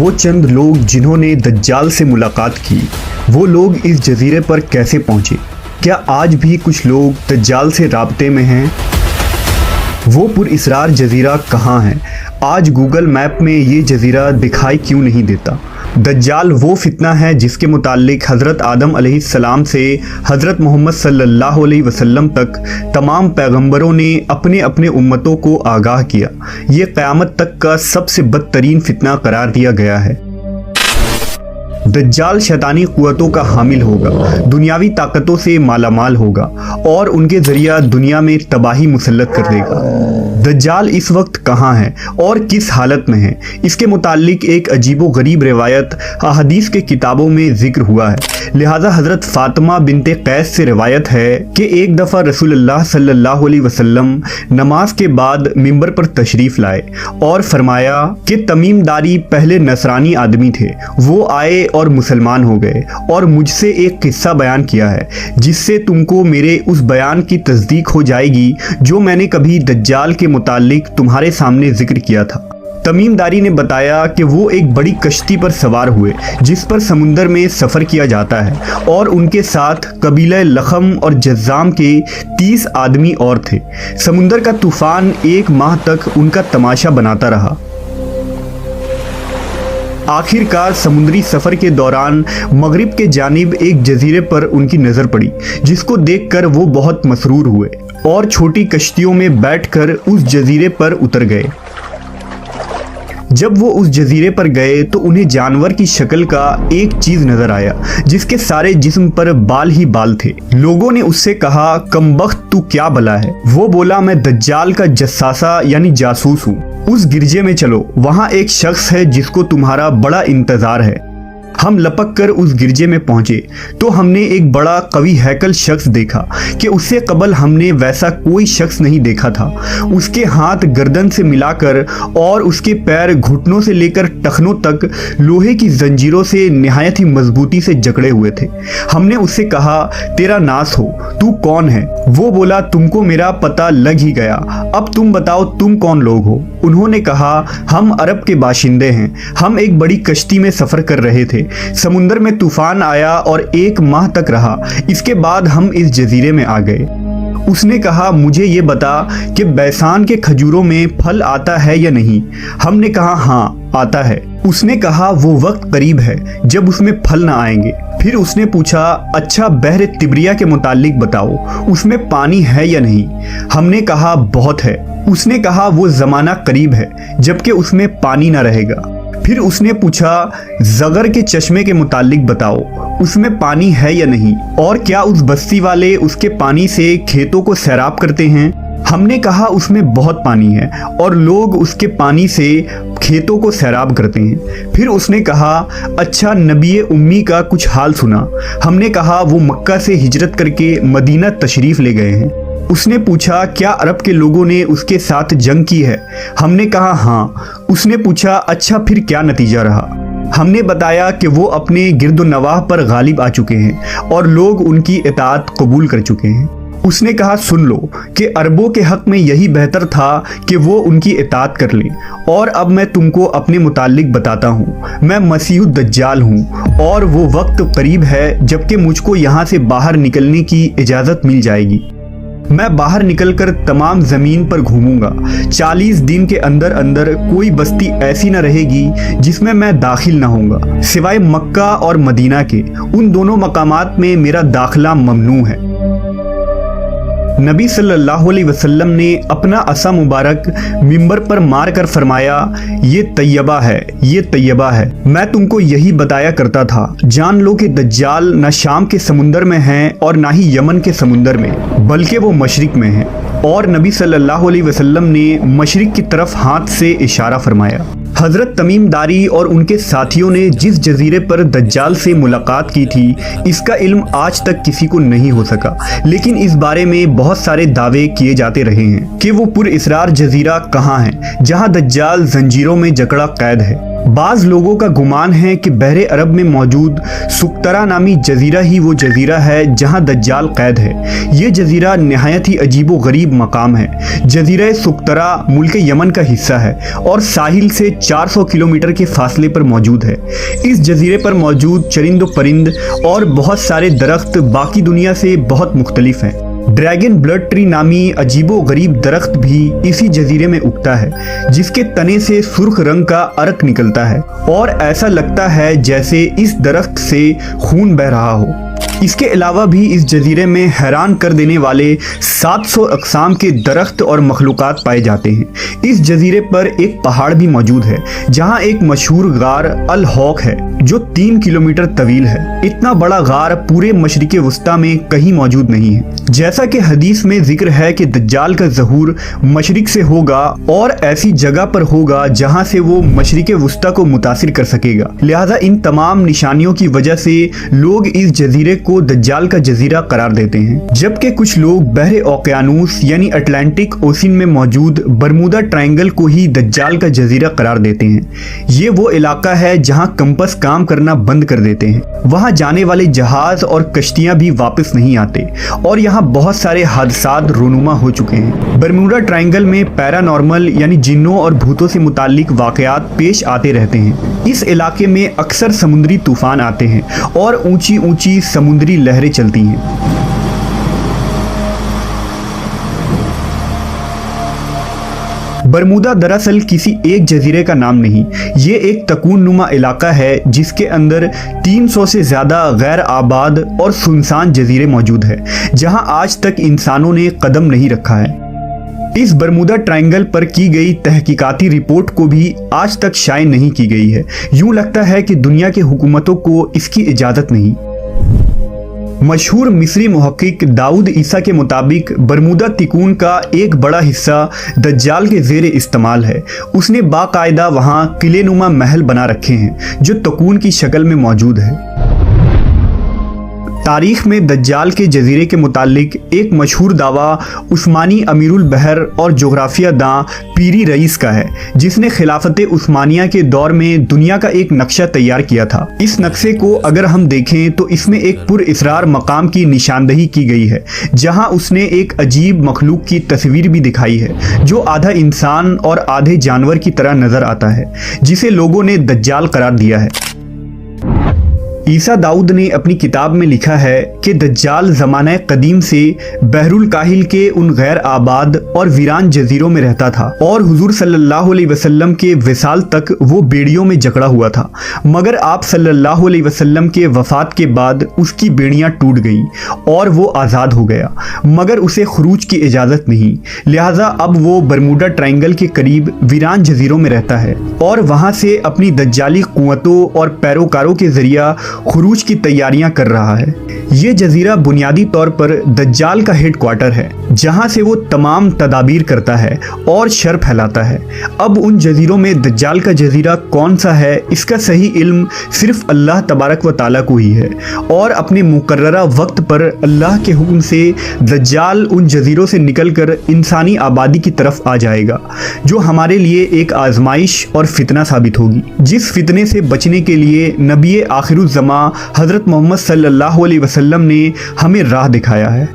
वो चंद लोग जिन्होंने दज्जाल से मुलाकात की, वो लोग इस जजीरे पर कैसे पहुंचे? क्या आज भी कुछ लोग दज्जाल से राब्ते में हैं? वो पुरइसरार जजीरा कहाँ है? आज गूगल मैप में ये जजीरा दिखाई क्यों नहीं देता? दज्जाल वो फितना है जिसके मुताल्लिक हज़रत आदम अलैहिस्सलाम से हज़रत मोहम्मद सल्लल्लाहु अलैहि वसल्लम तक तमाम पैगंबरों ने अपने अपने उम्मतों को आगाह किया। ये क़यामत तक का सबसे बदतरीन फितना करार दिया गया है। दज्जाल शैतानी क़ुव्वतों का हामिल होगा, दुनियावी ताकतों से मालामाल होगा और उनके ज़रिया दुनिया में तबाही मुसल्लत कर देगा। दज्जाल इस वक्त कहाँ है और किस हालत में है? इसके मुताल्लिक एक अजीबो गरीब रिवायत अहदीस के किताबों में जिक्र हुआ है। लिहाजा हज़रत फ़ातिमा बिनते कैस से रिवायत है कि एक दफ़ा रसूलुल्लाह सल्लल्लाहु अलैहि वसल्लम नमाज के बाद मिंबर पर तशरीफ़ लाए और फरमाया कि तमीमदारी पहले नसरानी आदमी थे, वो आए और मुसलमान हो गए और मुझसे एक किस्सा बयान किया है जिससे तुमको मेरे उस बयान की तस्दीक हो जाएगी जो मैंने कभी दज्जाल के मुताल्लिक तुम्हारे सामने जिक्र किया था। तमीमदारी ने बताया कि वो एक बड़ी कश्ती पर सवार हुए जिस पर समुंदर में सफ़र किया जाता है और उनके साथ कबीला लखम और जज़ाम के 30 आदमी और थे। समुंदर का तूफ़ान 1 माह तक उनका तमाशा बनाता रहा। आखिरकार समुद्री सफ़र के दौरान मगरिब के जानिब एक जजीरे पर उनकी नज़र पड़ी जिसको देखकर वो बहुत मसरूर हुए और छोटी कश्तियों में बैठकर उस जजीरे पर उतर गए। जब वो उस जजीरे पर गए तो उन्हें जानवर की शक्ल का एक चीज़ नज़र आया जिसके सारे जिस्म पर बाल ही बाल थे। लोगों ने उससे कहा, कमबख्त तू क्या भला है? वो बोला, मैं दज्जाल का जस्सासा यानी जासूस हूँ। उस गिरजे में चलो, वहाँ एक शख्स है जिसको तुम्हारा बड़ा इंतज़ार है। हम लपक कर उस गिरजे में पहुंचे तो हमने एक बड़ा कवी हैकल शख्स देखा कि उससे कबल हमने वैसा कोई शख्स नहीं देखा था। उसके हाथ गर्दन से मिलाकर और उसके पैर घुटनों से लेकर टखनों तक लोहे की जंजीरों से निहायत ही मजबूती से जकड़े हुए थे। हमने उससे कहा, तेरा नास हो, तू कौन है? वो बोला, तुमको मेरा पता लग ही गया, अब तुम बताओ तुम कौन लोग हो? उन्होंने कहा, हम अरब के बाशिंदे हैं, हम एक बड़ी कश्ती में सफ़र कर रहे थे, समुंदर में तूफान आया और 1 माह तक रहा, इसके बाद हम इस जजीरे में आ गए। उसने कहा, मुझे ये बता कि बैसान के खजूरों में फल आता है या नहीं? हमने कहा, हाँ आता है। उसने कहा, वो वक्त करीब है जब उसमें फल ना आएंगे। फिर उसने पूछा, अच्छा बहर तिब्रिया के मुतालिक बताओ, उसमें पानी है या नहीं? हमने कहा, बहुत है। उसने कहा, वो ज़माना करीब है जबकि उसमें पानी ना रहेगा। फिर उसने पूछा, ज़गर के चश्मे के मुतालिक बताओ, उसमें पानी है या नहीं? और क्या उस बस्ती वाले उसके पानी से खेतों को सैराब करते हैं? हमने कहा, उसमें बहुत पानी है और लोग उसके पानी से खेतों को सैराब करते हैं। फिर उसने कहा, अच्छा नबी उम्मी का कुछ हाल सुना? हमने कहा, वो मक्का से हिजरत करके मदीना तशरीफ़ ले गए हैं। उसने पूछा, क्या अरब के लोगों ने उसके साथ जंग की है? हमने कहा, हाँ। उसने पूछा, अच्छा फिर क्या नतीजा रहा? हमने बताया कि वो अपने गिरदो नवाह पर गालिब आ चुके हैं और लोग उनकी इताअत कबूल कर चुके हैं। उसने कहा, सुन लो कि अरबों के हक़ में यही बेहतर था कि वो उनकी इताअत कर लें। और अब मैं तुमको अपने मुतालिक बताता हूँ, मैं मसीह दज्जाल हूँ और वो वक्त करीब है जबकि मुझको यहाँ से बाहर निकलने की इजाज़त मिल जाएगी। मैं बाहर निकलकर तमाम ज़मीन पर घूमूंगा। 40 दिन के अंदर अंदर कोई बस्ती ऐसी न रहेगी जिसमें मैं दाखिल न होऊंगा, सिवाय मक्का और मदीना के। उन दोनों मकामात में मेरा दाखिला ममनू है। नबी सल्लल्लाहु अलैहि वसल्लम ने अपना असा मुबारक मिंबर पर मार कर फरमाया, ये तैयबा है, ये तैयबा है। मैं तुमको यही बताया करता था। जान लो कि दज्जाल न शाम के समुंदर में है और ना ही यमन के समुंदर में, बल्कि वो मशरिक में है। और नबी सल्लल्लाहु अलैहि वसल्लम ने मशरिक की तरफ हाथ से इशारा फरमाया। हज़रत तमीमदारी और उनके साथियों ने जिस जजीरे पर दज्जाल से मुलाकात की थी, इसका इल्म आज तक किसी को नहीं हो सका, लेकिन इस बारे में बहुत सारे दावे किए जाते रहे हैं कि वो पुरइसरार जजीरा कहाँ है जहाँ दज्जाल जंजीरों में जकड़ा कैद है। बाज लोगों का गुमान है कि बहरे अरब में मौजूद सुकतरा नामी जजीरा ही वो जजीरा है जहां दज्जाल कैद है। ये जजीरा नहायत ही अजीबो गरीब मकाम है। जजीरा सुकतरा मुल्क यमन का हिस्सा है और साहिल से 400 किलोमीटर के फासले पर मौजूद है। इस जजीरे पर मौजूद चरिंद परिंद और बहुत सारे दरख्त बाकी दुनिया से बहुत मुख्तलिफ हैं। ड्रैगन ब्लड ट्री नामी अजीबो गरीब दरख्त भी इसी जजीरे में उगता है, जिसके तने से सुर्ख रंग का अर्क निकलता है और ऐसा लगता है जैसे इस दरख्त से खून बह रहा हो। इसके अलावा भी इस जजीरे में हैरान कर देने वाले 700 अक़साम के दरख्त और मखलूक़ात पाए जाते हैं। इस जजीरे पर एक पहाड़ भी मौजूद है जहां एक मशहूर गार अल हौक है जो 3 किलोमीटर तवील है। इतना बड़ा गार पूरे मशरिक़े वस्ता में कहीं मौजूद नहीं है। जैसा कि हदीस में जिक्र है कि दज्जाल का ज़हूर मशरिक से होगा और ऐसी जगह पर होगा जहां से वो मशरिक़े वस्ता को मुतासिर कर सकेगा। लिहाजा इन तमाम निशानियों की वजह से लोग इस जजीरे को दज्जाल का जजीरा करार देते हैं, जबकि कुछ लोग बहरे ओकियानूस यानी अटलांटिक ओशन में मौजूद बरमूदा ट्रायंगल को ही दज्जाल का जजीरा करार देते हैं। ये वो इलाका है जहां कंपस काम करना बंद कर देते हैं, वहां जाने वाले जहाज और कश्तियां भी वापस नहीं आते और यहाँ बहुत सारे हादसात रोनुमा हो चुके हैं। बरमूडा ट्रायंगल में पैरानॉर्मल यानी जिन्नों और भूतों से मुताल्लिक वाकयात पेश आते रहते हैं। इस इलाके में अक्सर समुद्री तूफान आते हैं और ऊंची ऊंची समुद्री लहरें चलती हैं। बरमूदा दरअसल किसी एक जजीरे का नाम नहीं, ये एक तकून नुमा इलाका है जिसके अंदर 300 से ज़्यादा गैर आबाद और सुनसान जजीरे मौजूद है जहां आज तक इंसानों ने कदम नहीं रखा है। इस बरमूदा ट्रायंगल पर की गई तहकीकाती रिपोर्ट को भी आज तक शाये नहीं की गई है। यूं लगता है कि दुनिया की हुकूमतों को इसकी इजाज़त नहीं। मशहूर मिस्री मुहक्किक दाऊद ईसा के मुताबिक बरमूदा तिकून का एक बड़ा हिस्सा दज्जाल के ज़ेरे इस्तेमाल है। उसने बाकायदा वहाँ किले नुमा महल बना रखे हैं जो तकून की शक्ल में मौजूद है। तारीख में दज्जाल के जजीरे के मुतालिक एक मशहूर दावा उस्मानी अमीरुल बहर और जोग्राफिया दां पीरी रईस का है, जिसने खिलाफत उस्मानिया के दौर में दुनिया का एक नक्शा तैयार किया था। इस नक्शे को अगर हम देखें तो इसमें एक पुरइसरार मकाम की निशानदही की गई है जहां उसने एक अजीब मखलूक की तस्वीर भी दिखाई है जो आधा इंसान और आधे जानवर की तरह नजर आता है, जिसे लोगों ने दज्जाल करार दिया है। ईसा दाऊद ने अपनी किताब में लिखा है कि दज्जाल ज़माना कदीम से बहरुल काहिल के उन गैर आबाद और वीरान जजीरों में रहता था और हुजूर सल्लल्लाहु अलैहि वसल्लम के विसाल तक वो बेड़ियों में जकड़ा हुआ था, मगर आप सल्लल्लाहु अलैहि वसल्लम के वफात के बाद उसकी बेड़ियां टूट गईं और वो आज़ाद हो गया, मगर उसे खरूज की इजाज़त नहीं। लिहाजा अब वो बरमूडा ट्रायंगल के करीब वीरान जजीरों में रहता है और वहाँ से अपनी दज्जाली कुव्वतों और पैरोकारों के ज़रिया खुरूज की तैयारियां कर रहा है। ये जजीरा बुनियादी तौर पर दज्जाल का हेड क्वार्टर है जहां से वो तमाम तदाबीर करता है और शर फैलाता है। अब उन जजीरों में दज्जाल का जजीरा कौन सा है इसका सही इल्म सिर्फ अल्लाह तबारक व ताला को ही है और अपने मुकर्ररा वक्त पर अल्लाह के हुक्म से दज्जाल उन जजीरों से निकलकर इंसानी आबादी की तरफ आ जाएगा, जो हमारे लिए एक आजमाइश और फितना साबित होगी, जिस फितने से बचने के लिए नबी आखिरुज़्ज़मा हज़रत मोहम्मद सल्लल्लाहु अलैहि वसल्लम ने हमें राह दिखाया है।